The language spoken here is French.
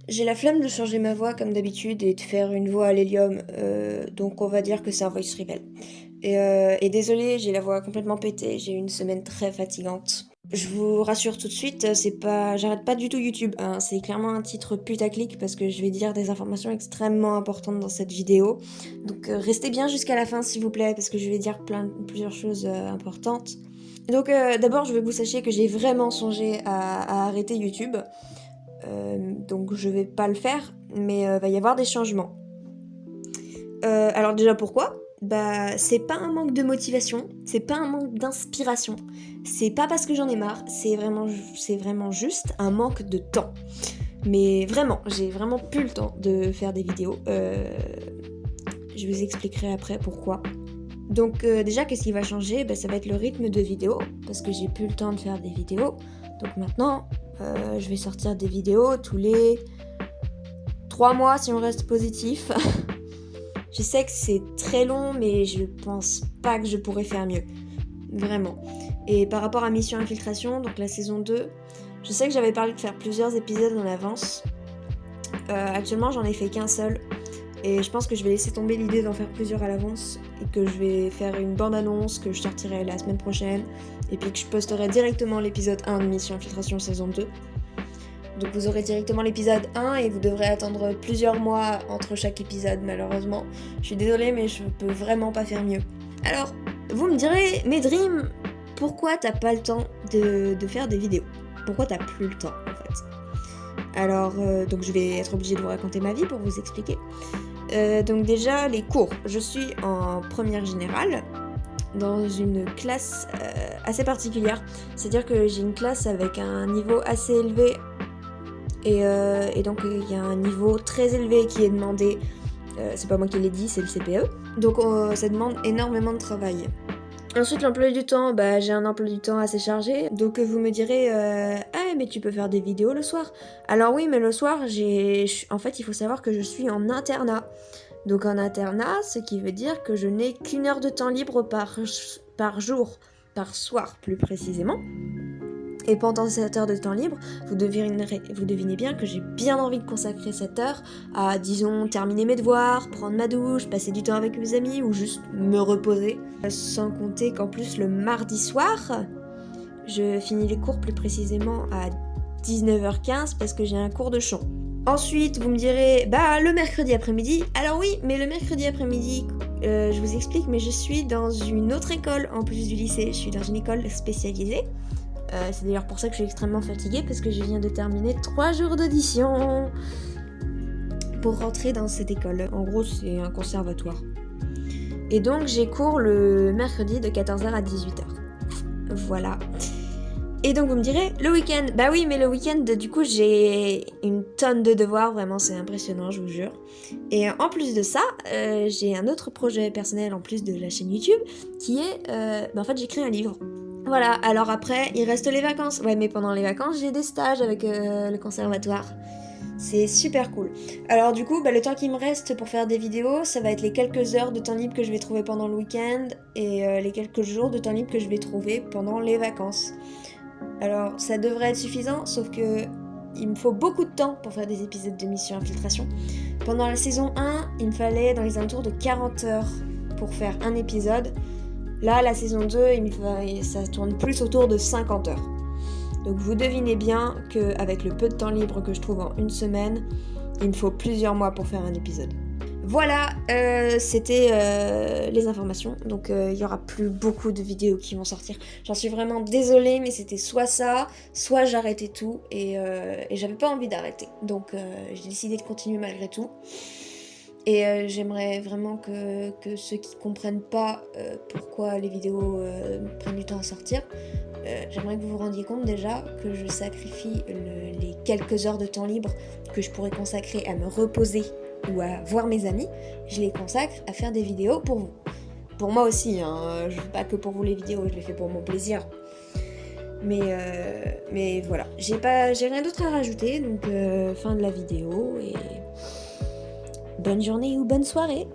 J'ai la flemme de changer ma voix comme d'habitude et de faire une voix à l'hélium, donc on va dire que c'est un voice rebel. Et désolée, j'ai la voix complètement pétée, j'ai eu une semaine très fatigante. Je vous rassure tout de suite, j'arrête pas du tout YouTube, hein, c'est clairement un titre putaclic parce que je vais dire des informations extrêmement importantes dans cette vidéo. Donc restez bien jusqu'à la fin s'il vous plaît, parce que je vais dire plusieurs choses importantes. Donc d'abord, je veux que vous sachiez que j'ai vraiment songé à arrêter YouTube. Donc je vais pas le faire, mais va y avoir des changements. Alors déjà pourquoi ? Bah c'est pas un manque de motivation, c'est pas un manque d'inspiration, c'est pas parce que j'en ai marre, c'est vraiment juste un manque de temps. Mais vraiment, j'ai vraiment plus le temps de faire des vidéos. Je vous expliquerai après pourquoi. Donc déjà, qu'est-ce qui va changer ? Ça va être le rythme de vidéo, parce que j'ai plus le temps de faire des vidéos. Donc maintenant, je vais sortir des vidéos tous les 3 mois si on reste positif. Je sais que c'est très long, mais je pense pas que je pourrais faire mieux. Vraiment. Et par rapport à Mission Infiltration, donc la saison 2, je sais que j'avais parlé de faire plusieurs épisodes en avance. Actuellement, j'en ai fait qu'un seul. Et je pense que je vais laisser tomber l'idée d'en faire plusieurs à l'avance et que je vais faire une bande-annonce que je sortirai la semaine prochaine et puis que je posterai directement l'épisode 1 de Mission Infiltration saison 2. Donc vous aurez directement l'épisode 1 et vous devrez attendre plusieurs mois entre chaque épisode malheureusement. Je suis désolée mais je peux vraiment pas faire mieux. Alors, vous me direz, mais Dream, pourquoi t'as pas le temps de faire des vidéos ? Pourquoi t'as plus le temps en fait ? Alors, donc je vais être obligée de vous raconter ma vie pour vous expliquer. Donc déjà, les cours. Je suis en première générale dans une classe assez particulière. C'est-à-dire que j'ai une classe avec un niveau assez élevé et donc il y a un niveau très élevé qui est demandé. C'est pas moi qui l'ai dit, c'est le CPE. Donc ça demande énormément de travail. Ensuite, l'emploi du temps, j'ai un emploi du temps assez chargé. Donc vous me direz, ah mais tu peux faire des vidéos le soir. Alors oui, mais le soir, en fait, il faut savoir que je suis en internat. Donc en internat, ce qui veut dire que je n'ai qu'une heure de temps libre par jour, par soir plus précisément. Et pendant cette heure de temps libre, vous devinez bien que j'ai bien envie de consacrer cette heure à, disons, terminer mes devoirs, prendre ma douche, passer du temps avec mes amis ou juste me reposer. Sans compter qu'en plus le mardi soir, je finis les cours plus précisément à 19h15 parce que j'ai un cours de chant. Ensuite, vous me direz, le mercredi après-midi. Alors oui, mais le mercredi après-midi, je vous explique, mais je suis dans une autre école en plus du lycée. Je suis dans une école spécialisée. C'est d'ailleurs pour ça que je suis extrêmement fatiguée parce que je viens de terminer 3 jours d'audition pour rentrer dans cette école. En gros, c'est un conservatoire. Et donc, j'ai cours le mercredi de 14h à 18h. Voilà. Et donc, vous me direz, le week-end. Bah oui, mais le week-end, du coup, j'ai une tonne de devoirs. Vraiment, c'est impressionnant, je vous jure. Et en plus de ça, j'ai un autre projet personnel en plus de la chaîne YouTube qui est... en fait, j'écris un livre. Voilà, alors après, il reste les vacances. Ouais, mais pendant les vacances, j'ai des stages avec le conservatoire. C'est super cool. Alors du coup, le temps qui me reste pour faire des vidéos, ça va être les quelques heures de temps libre que je vais trouver pendant le week-end et les quelques jours de temps libre que je vais trouver pendant les vacances. Alors, ça devrait être suffisant, sauf que il me faut beaucoup de temps pour faire des épisodes de Mission Infiltration. Pendant la saison 1, il me fallait dans les alentours de 40 heures pour faire un épisode. Là, la saison 2, ça tourne plus autour de 50 heures. Donc vous devinez bien qu'avec le peu de temps libre que je trouve en une semaine, il me faut plusieurs mois pour faire un épisode. Voilà, c'était les informations. Donc il n'y aura plus beaucoup de vidéos qui vont sortir. J'en suis vraiment désolée, mais c'était soit ça, soit j'arrêtais tout. Et j'avais pas envie d'arrêter. Donc j'ai décidé de continuer malgré tout. Et j'aimerais vraiment que ceux qui comprennent pas pourquoi les vidéos prennent du temps à sortir, j'aimerais que vous vous rendiez compte déjà que je sacrifie les quelques heures de temps libre que je pourrais consacrer à me reposer ou à voir mes amis, je les consacre à faire des vidéos pour vous. Pour moi aussi, hein, je fais pas que pour vous les vidéos, je les fais pour mon plaisir. Mais voilà, j'ai rien d'autre à rajouter, donc fin de la vidéo et... bonne journée ou bonne soirée.